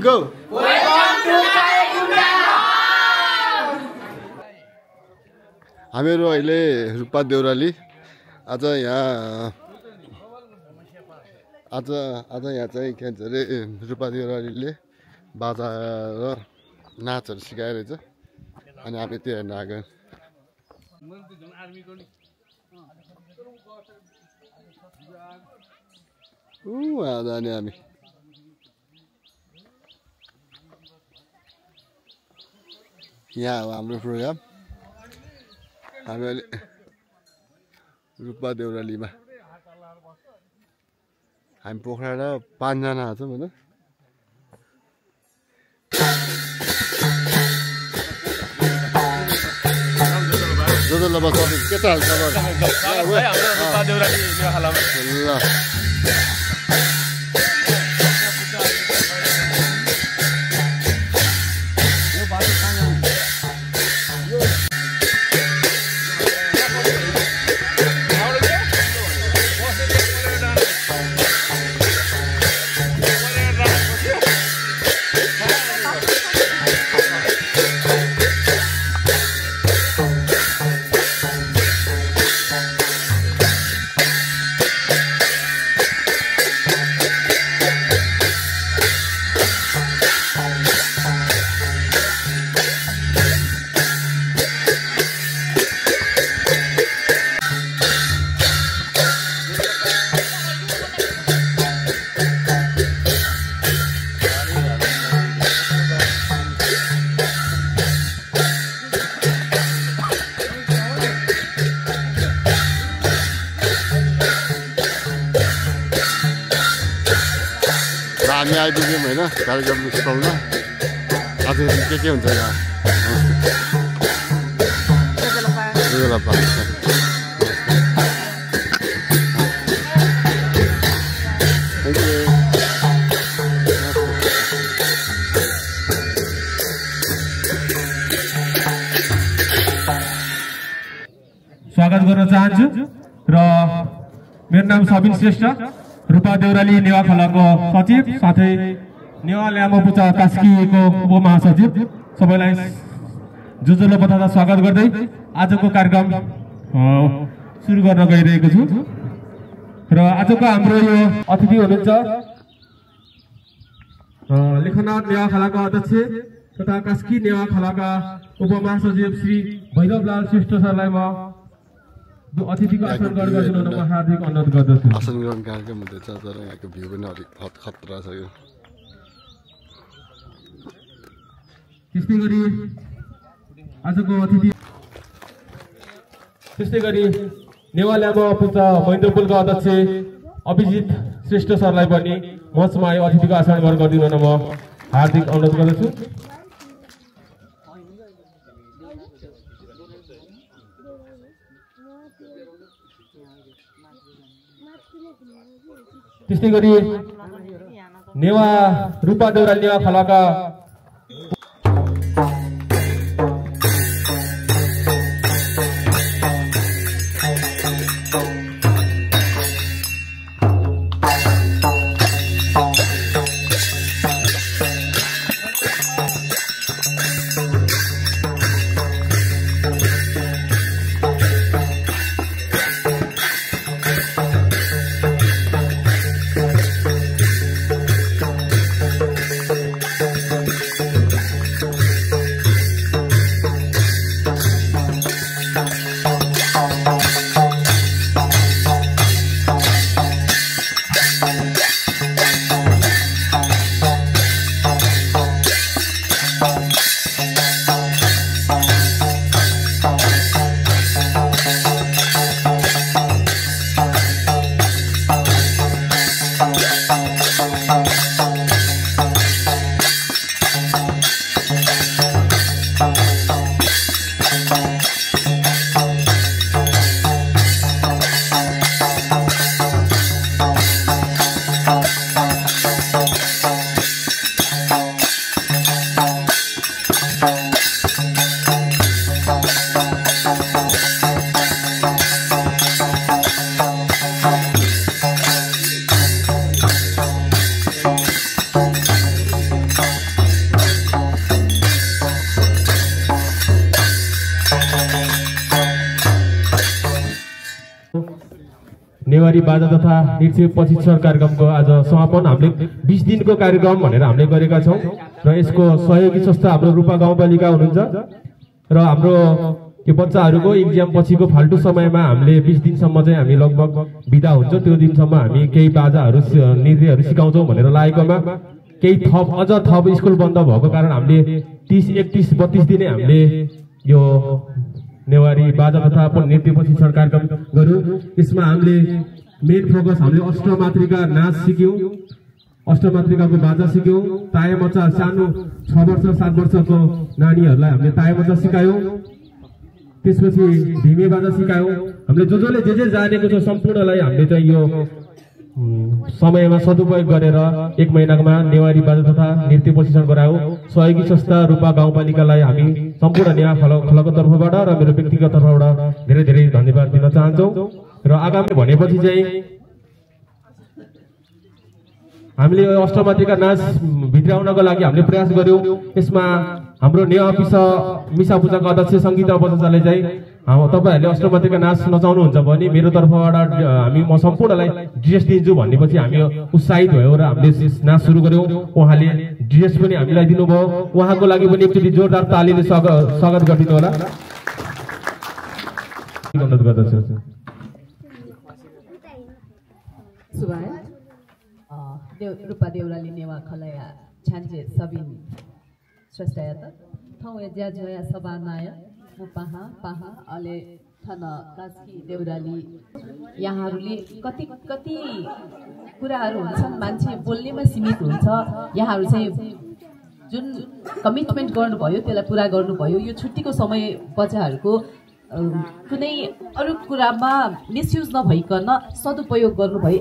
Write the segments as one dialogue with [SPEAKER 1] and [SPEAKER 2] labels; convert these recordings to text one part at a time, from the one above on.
[SPEAKER 1] Go हामीहरू अहिले रूपा देउराली आज यहाँ चाहिँ के भन्छ अरे रूपा देउरालीले बाजा र नाचहरू सिकाइरहेछ अनि हामी त्यो हेर्न आएको जाने हामी यहाँ हो हाम्रो प्रोग्राम हामी अहिले रूपा देउरालीमा हामी पोखरा 5 जना छौँ होइन ल बस के त हाल खबर ल हामी आइपुग्यौँ होइन कार्यक्रम स्थलमा आज के हुन्छ यहाँ
[SPEAKER 2] स्वागत गर्न चाहन्छु र मेरो नाम सबिन श्रेष्ठ रूपा देउराली नेवा खलाको सचिव साथै नेवा ल्यामोपुचा कास्कीको उपमहासचिव सबैलाई जुजुलो बताउँदा स्वागत गर्दै आजको कार्यक्रम सुरु गर्न गइरहेको छु र आजको हाम्रो यो अतिथि हुनुहुन्छ लेखनाथ नेवा खलाका अध्यक्ष तथा कास्की नेवा खलाका उपमहासचिव श्री भैरवलाल श्रेष्ठ सरलाई म अतिथिको आसन ग्रहण गरिदिन म हार्दिक अनुरोध गर्दछु।
[SPEAKER 1] आसन ग्रहण कार्यक्रम हुँदैछ तर यहाँको भ्यू पनि अलिक खतरा छ यो।
[SPEAKER 2] त्यस्तै गरी आजको अतिथि त्यस्तै गरी नेवा ल्यामोपुचा महेन्द्रपुलका अध्यक्ष अभिजित श्रेष्ठ सरलाई पनि मञ्चमा यो अतिथिको आसन ग्रहण गरिदिन म हार्दिक अनुरोध गर्दछु। त्यस्तै गरी नेवा रूपा देउराली नेवा खलाका नेवारी बाजा तथा नृत्य प्रशिक्षण कार्यक्रमको आज समापन हामीले 20 दिनको कार्यक्रम भनेर हामीले गरेका छौँ र यसको सहयोगी संस्था हाम्रो रूपा गाउँपालिका हुनुहुन्छ र हाम्रो यो बच्चाहरूको इक्जाम पछिको फाल्टु समयमा हामीले 20 दिनसम्म चाहिँ हामी लगभग बिदा हुन्छ त्यो दिनसम्म हामी केही बाजाहरू नृत्यहरू सिकाउँछौँ भनेर लागेकोमा केही अझ थप स्कुल बन्द भएको कारण हामीले 30, 31, 32 दिने हामीले यो नेवारी बाजा तथा नृत्य प्रशिक्षण कार्यक्रम गर्यौँ। यसमा हामीले मेन फोकस हामीले अष्टमातृका नाच सिक्यौँ, अष्टमातृकाको बाजा सिक्यौँ, तायमचा सानो 6 वर्ष 7 वर्षको नानीहरूलाई हामीले तायमचा सिकायौँ, त्यसपछि ढिमे बाजा सिकायौँ। हामीले जसले जे जानेको छ सम्पूर्णलाई हामीले चाहिँ यो समयमा सदुपयोग गरेर 1 महिनामा नेवारी बाजा तथा नृत्य प्रशिक्षण गरायौँ। सहयोगी संस्था रूपा गाउँपालिकालाई हामी सम्पूर्ण नेवा खलको तर्फबाट र मेरो व्यक्तिगत तर्फबाट धेरै धेरै धन्यवाद दिन चाहन्छौँ। र आगामी भनेपछि चाहिँ हामीले अष्टमातृका नाच भित्राउनको लागि हामीले प्रयास गर्यौँ। यसमा हाम्रो नेवा मिसा पूजाको अध्यक्ष सङ्गीता बच्चाले चाहिँ तपाईँहरूले अष्टमातृका नाच नचाउनुहुन्छ भने मेरो तर्फबाट म सम्पूर्णलाई ड्रेस दिन्छु भनेपछि हामी उत्साहित भयौँ र हामीले नाच सुरु गर्यौँ। उहाँले ड्रेस पनि हामीलाई दिनुभयो, उहाँको लागि पनि एकचोटि जोरदार तालीले स्वागत गरिदिनु होला। अनुरोध गर्दछु।
[SPEAKER 3] रूपा देउराली नेवा खलया छान्जे सबिन श्रेष्ठयात ठाउँ ज्या जोया सभानाय म पाहा अले थन कास्की देउराली यहाँहरूले कति कुराहरू हुन्छन्, मान्छे बोल्नेमा सीमित हुन्छ। यहाँहरू चाहिँ जुन कमिटमेन्ट गर्नुभयो त्यसलाई पुरा गर्नुभयो। यो छुट्टीको समय बच्चाहरूको कुनै अरू कुरामा मिसयुज नभइकन सदुपयोग गर्नुभयो।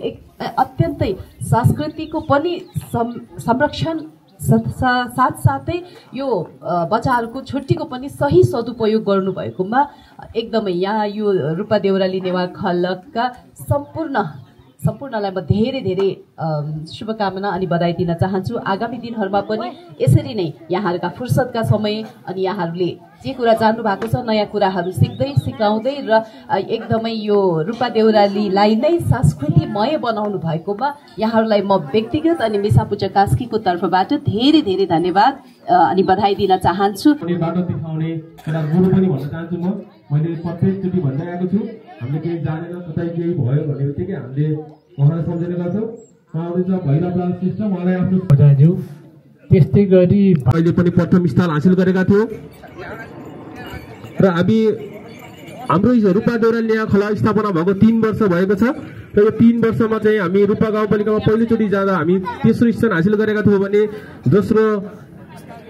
[SPEAKER 3] अत्यन्तै संस्कृतिको पनि संरक्षण साथसाथै यो बच्चाहरूको छुट्टीको पनि सही सदुपयोग गर्नुभएकोमा एकदमै यहाँ यो रूपा देउराली नेवा खलकका सम्पूर्णलाई म धेरै धेरै शुभकामना अनि बधाई दिन चाहन्छु। आगामी दिनहरूमा पनि यसरी नै यहाँहरूका फुर्सदका समय अनि यहाँहरूले जे कुरा जान्नु भएको छ नयाँ कुराहरू सिक्दै सिकाउँदै र एकदमै यो रूपा देउरालीलाई नै संस्कृतिमय बनाउनु भएकोमा यहाँहरूलाई म व्यक्तिगत अनि मिसा पूजा कास्कीको तर्फबाट धेरै धेरै धन्यवाद अनि बधाई दिन चाहन्छु।
[SPEAKER 2] मैले प्रत्येकचोटि भन्दै आएको छु, हामीले केही जानेन कतै केही भयो भने बित्तिकै हामीले उहाँलाई सम्झने गर्छौँ। भैरवलाल श्रेष्ठ उहाँलाई आफ्नो बजाज्यू त्यस्तै गरी अहिले पनि प्रथम स्थान हासिल गरेका थियौँ र हाम्रो रूपा देउराली नेवा खला स्थापना भएको 3 वर्ष भएको छ र यो 3 वर्षमा चाहिँ हामी रूपा गाउँपालिकामा पहिलोचोटि जाँदा हामी तेस्रो स्थान हासिल गरेका थियौँ भने दोस्रो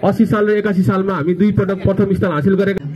[SPEAKER 2] 80 साल र 81 सालमा हामी 2 पटक प्रथम स्थान हासिल गरेका।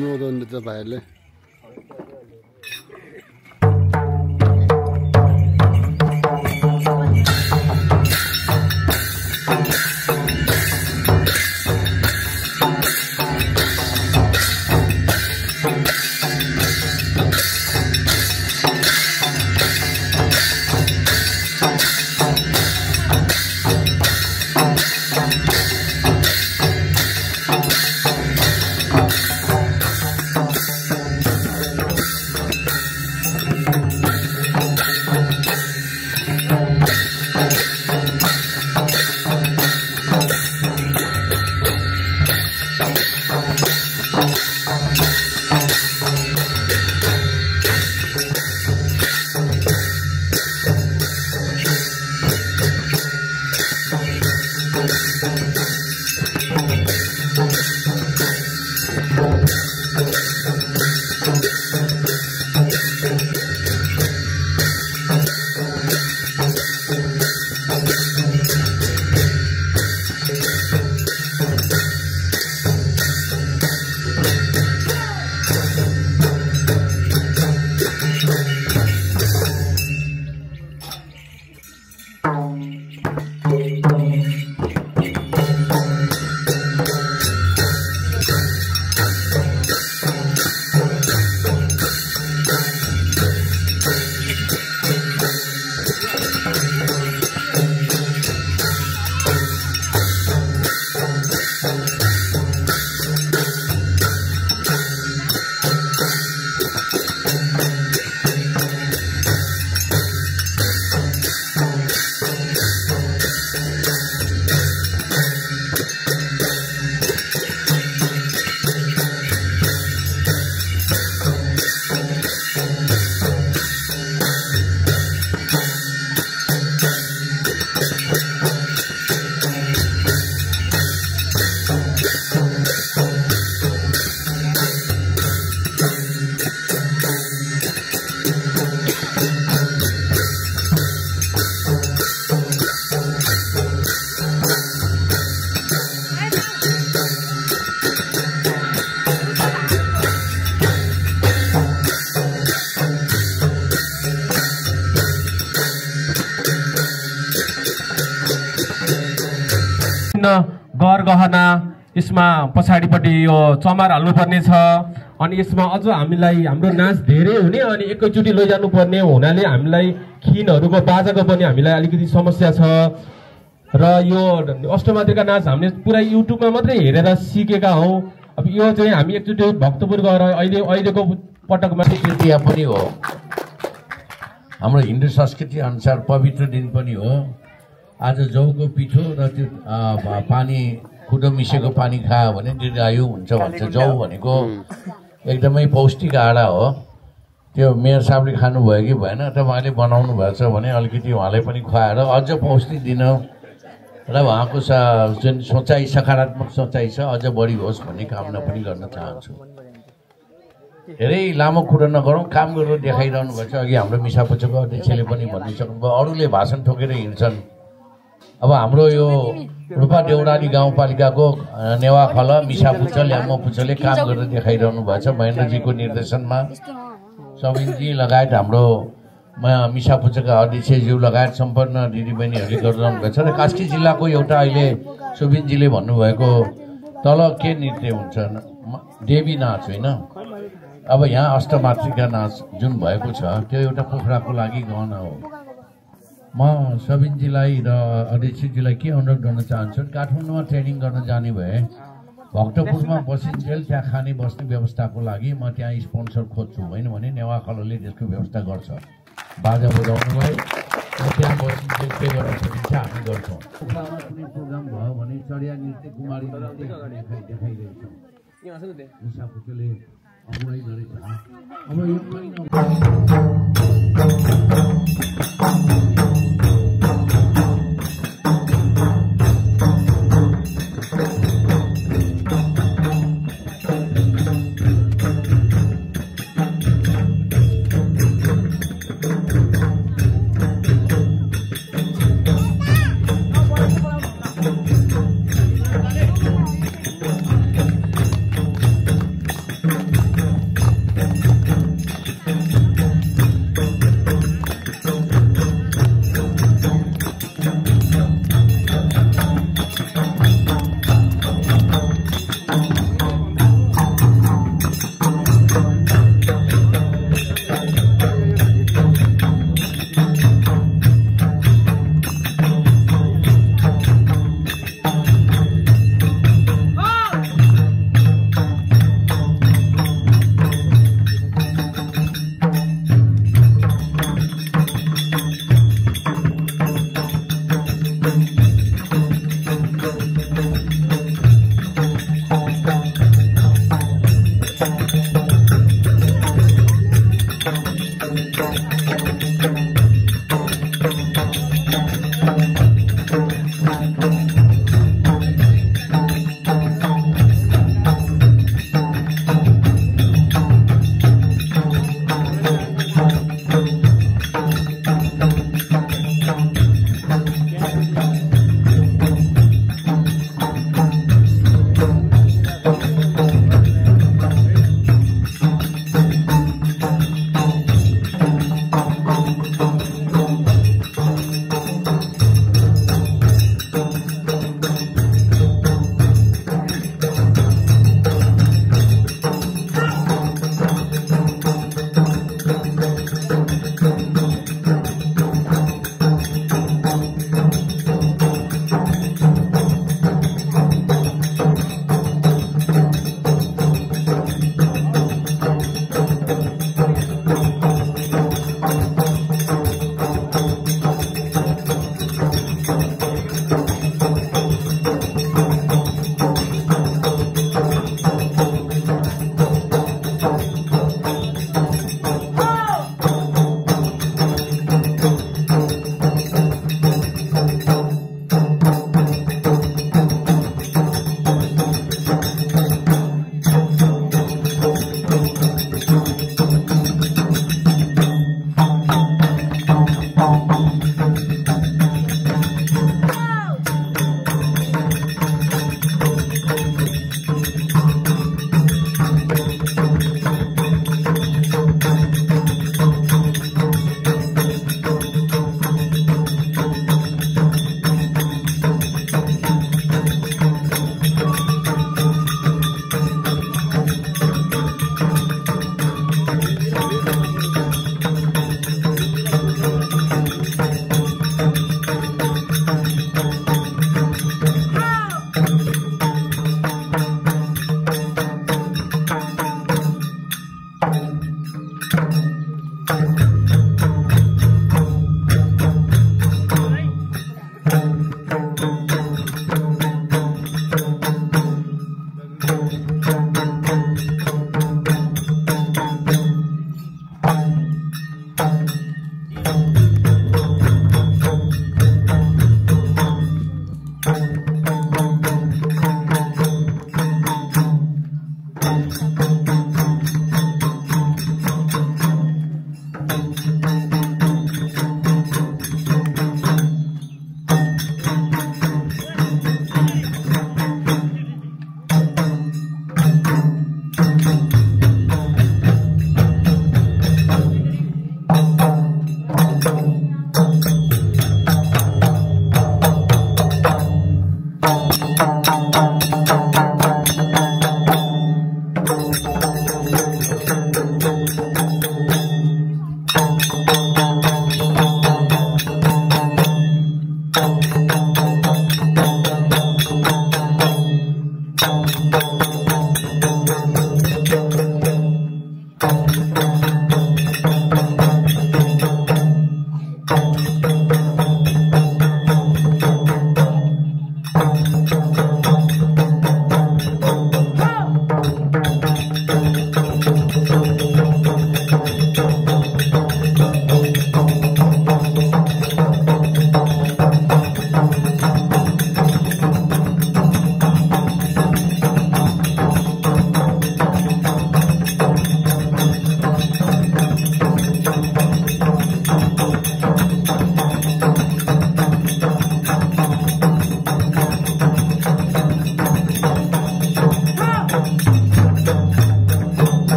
[SPEAKER 1] राम्रो हुँदो रहेछ भाइहरूले।
[SPEAKER 2] गर गहना यसमा पछाडिपट्टि यो चमार हाल्नुपर्ने छ। अनि यसमा अझ हामीलाई हाम्रो नाच धेरै हुने अनि एकैचोटि लैजानु पर्ने हुनाले हामीलाई खिनहरूको बाजाको पनि हामीलाई अलिकति समस्या छ। र यो अष्टमात्रिका नाच हामीले पुरा युट्युबमा मात्रै हेरेर सिकेका हौँ। अब यो चाहिँ हामी एकचोटि भक्तपुर गएर अहिलेको पटकमा
[SPEAKER 4] तृतीया पनि हो, हाम्रो हिन्दू संस्कृति अनुसार पवित्र दिन पनि हो। आज जौको पिठो र त्यो पानी खुदो मिसेको पानी खायो भने दीर्घायु हुन्छ भन्छ। जौ भनेको एकदमै पौष्टिक आहार हो। त्यो मेयर साहबले खानुभयो कि भएन, तपाईँले बनाउनु भएछ भने अलिकति उहाँलाई पनि खुवाएर अझ पौष्टिक दिन र उहाँको जुन सोचाइ सकारात्मक सोचाइ छ अझ बढी होस् भन्ने कामना पनि गर्न चाहन्छु। धेरै लामो कुरा नगरौँ, काम गरेर देखाइरहनु भएको छ। अघि हाम्रो मिसापुच्चोको अध्यक्षले पनि भनिसक्नुभयो, अरूले भाषण ठोकेर हिँड्छन्। अब हाम्रो यो रूपा देउराली गाउँपालिकाको नेवाखल मिसापुच्च ल्याम्मपुच्चले काम गरेर देखाइरहनु भएको छ। महेन्द्रजीको निर्देशनमा सबिनजी लगायत हाम्रो मिसापुच्चका अध्यक्षज्यू लगायत सम्पन्न दिदीबहिनीहरूले गरिरहनु भएको छ। र कास्की जिल्लाको एउटा अहिले सुबिनजीले भन्नुभएको तल के नृत्य हुन्छ, देवी नाच होइन। अब यहाँ अष्टमातृका नाच जुन भएको छ त्यो एउटा पोखराको लागि गहना हो। म सबिनजीलाई र अध्यक्षजीलाई के अनुरोध गर्न चाहन्छु, काठमाडौँमा ट्रेनिङ गर्न जाने भए भक्तपुरमा बसिन्जेल त्यहाँ खाने बस्ने व्यवस्थाको लागि म त्यहाँ स्पोन्सर खोज्छु, होइन भने नेवाखलले त्यसको व्यवस्था गर्छ। बाजा बजाउनुलाई त्यहाँ बसिन्जेल पे गर्न सकिन्छ, हामी गर्छौँ। कुनै प्रोग्राम भयो भने चढिया नृत्य कुमारी नृत्य देखाइरहेछौँ। मिसापुच्चले अगुवाई गरेछ। अब यो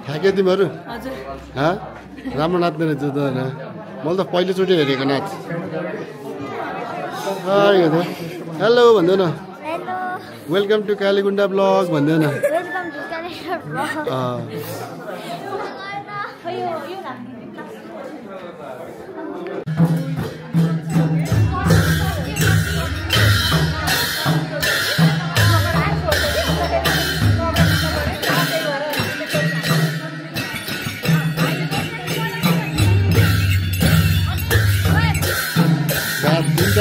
[SPEAKER 1] थाक्यो तिमीहरू राम्रो नाच्ने रहेछ त मैले त पहिलोचोटि हेरेको नाच हेलो भन्दैन वेलकम टु कालीगुन्डा ब्लग भन्दैन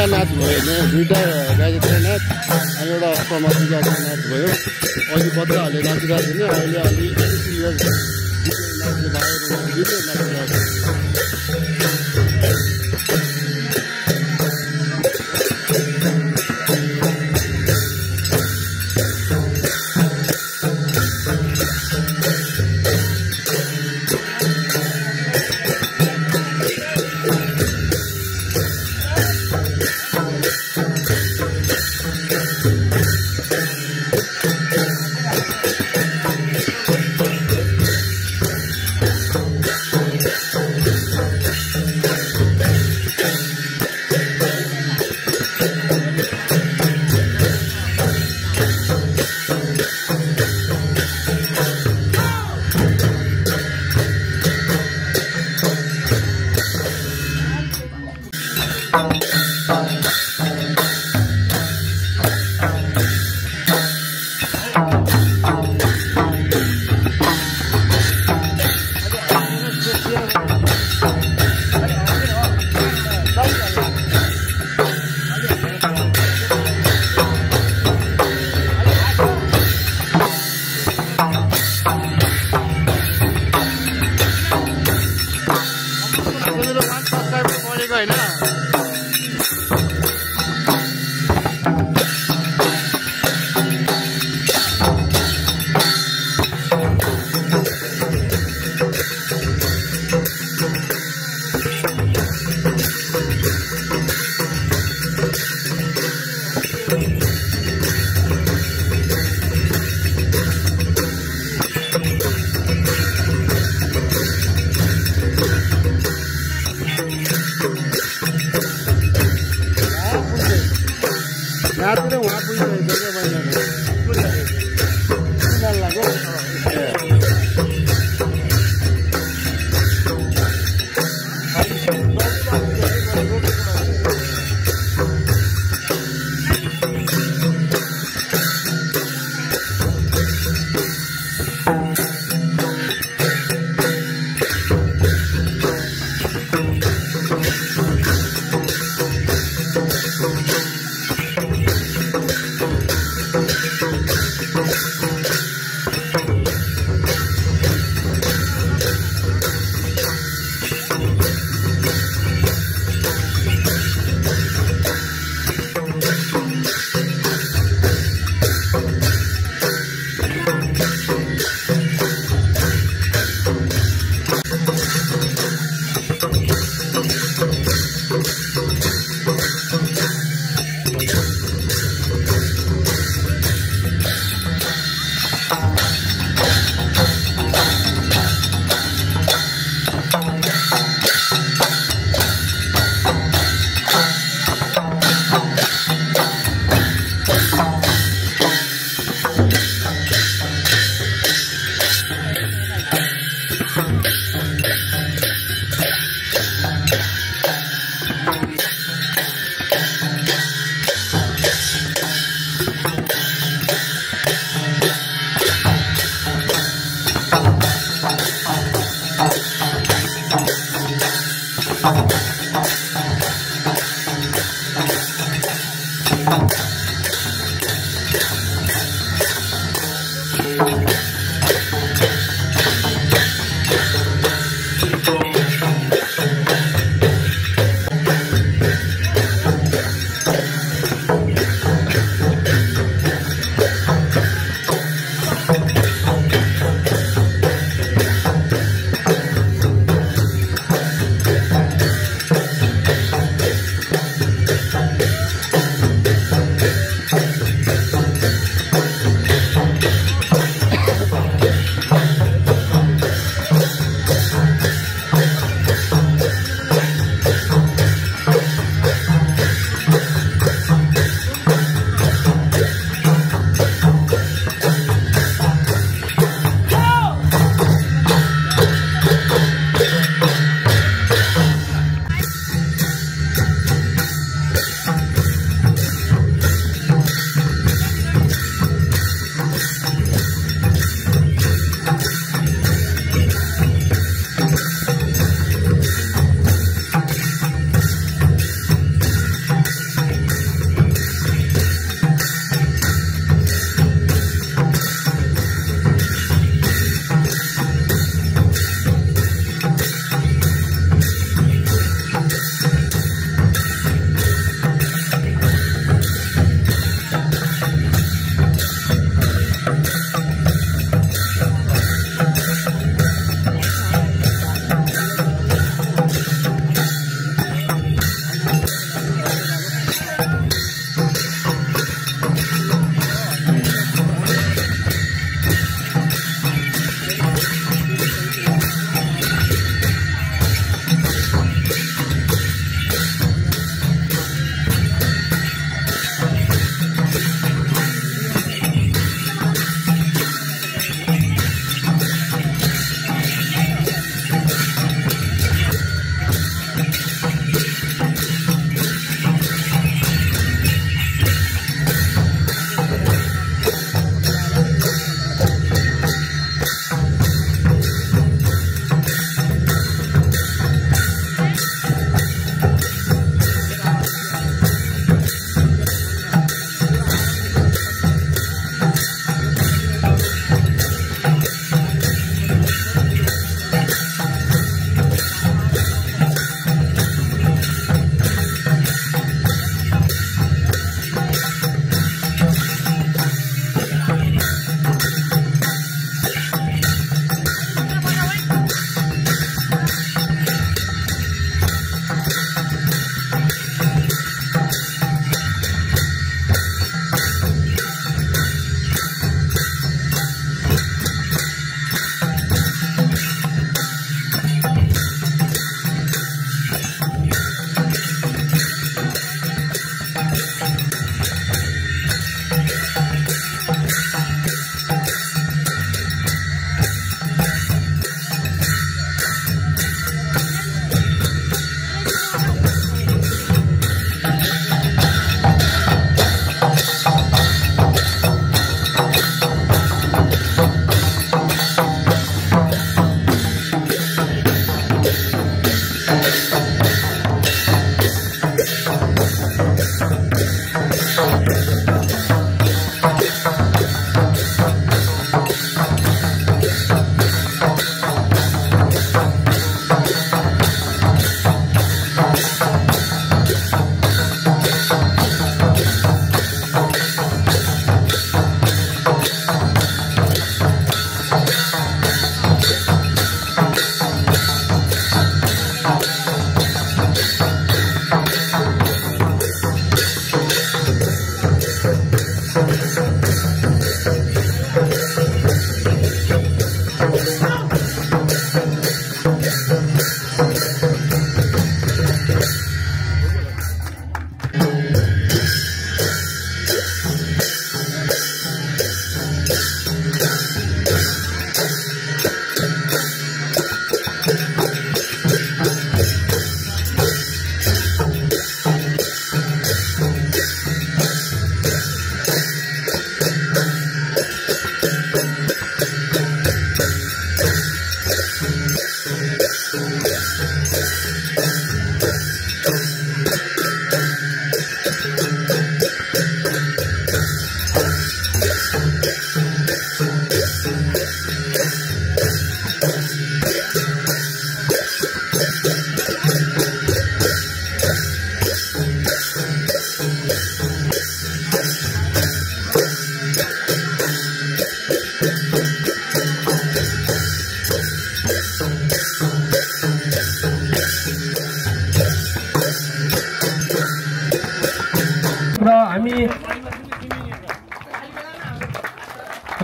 [SPEAKER 1] नाच भयो होइन दुईवटा गायत्री नाच अनि एउटा समाजिकाको नाच भयो अहिले बच्चाहरूले नाचिरहेको थिएन अहिले अलि सिरियल नाच्ने भयो नाचिरहेको रातिले वहाँ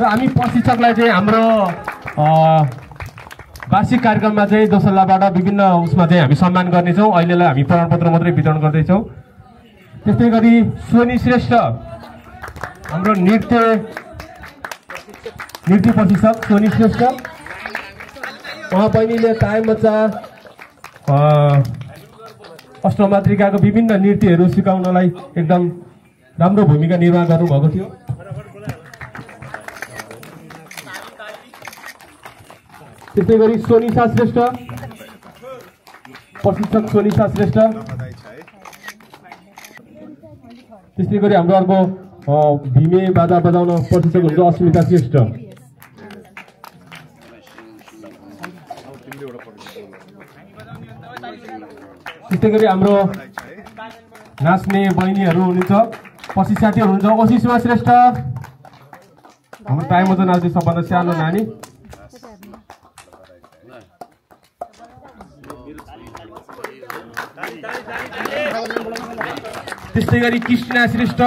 [SPEAKER 2] हामी प्रशिक्षकलाई चाहिँ हाम्रो वार्षिक कार्यक्रममा चाहिँ दोसल्लाबाट विभिन्न उसमा चाहिँ हामी सम्मान गर्नेछौँ। अहिलेलाई हामी प्रमाणपत्र मात्रै वितरण गर्दैछौँ। त्यस्तै गरी सोनी श्रेष्ठ हाम्रो नृत्य प्रशिक्षक सोनी श्रेष्ठ, उहाँ बहिनीले ताय मच्चा अष्टमातृकाको विभिन्न नृत्यहरू सिकाउनलाई एकदम राम्रो भूमिका निर्वाह गर्नुभएको थियो। त्यस्तै गरी सोनिसा श्रेष्ठ प्रशिक्षक सोनिसा श्रेष्ठ, त्यस्तै गरी हाम्रो अर्को भीमे बाजा बजाउन प्रशिक्षक हुन्छ अस्मिता श्रेष्ठ। त्यस्तै गरी हाम्रो नाच्ने बहिनीहरू हुनुहुन्छ, प्रशिक्षार्थीहरू हुनुहुन्छ ओसिसमा श्रेष्ठ, हाम्रो ताइमोजन नाच्ने सबभन्दा सानो नानी। त्यस्तै गरी कृष्णा श्रेष्ठ,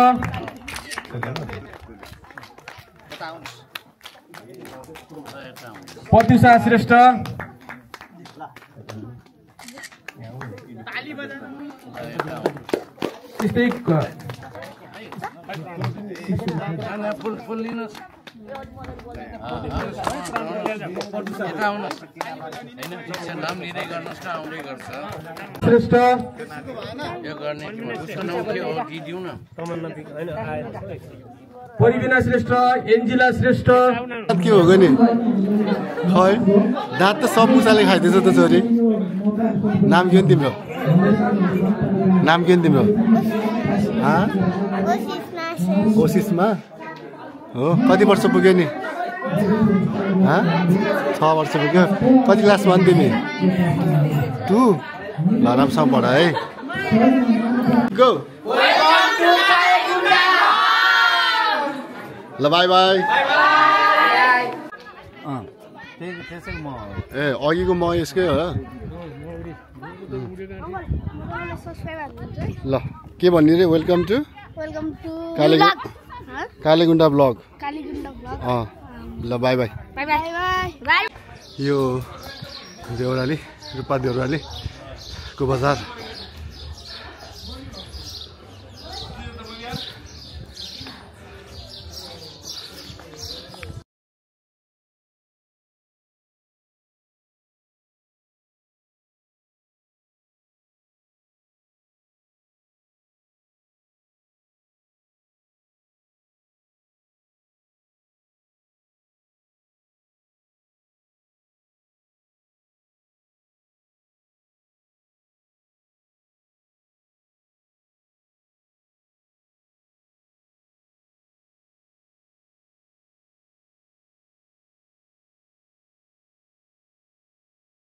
[SPEAKER 2] प्रत्युषा श्रेष्ठ, त्यस्तै श्रेष्ठ परिवीना श्रेष्ठ, एन्जिला श्रेष्ठ।
[SPEAKER 1] के हो गयो नि खै दाँत त सब मुसाले खाइदिएछ त छोरी। नाम के हो तिम्रो? नाम के हो तिम्रो? ओसिसमा हो। कति वर्ष पुग्यो नि? 6 वर्ष पुग्यो। कति क्लास भन् तिमी? 2। ल राम्रोसँग पढ है। गो ल बाई बाई। ए अघिको म यसकै हो। ल के भन्ने रे? Welcome to Kaligunda blog. ल बाई बाई। यो देउराली रूपा देउरालीको बजार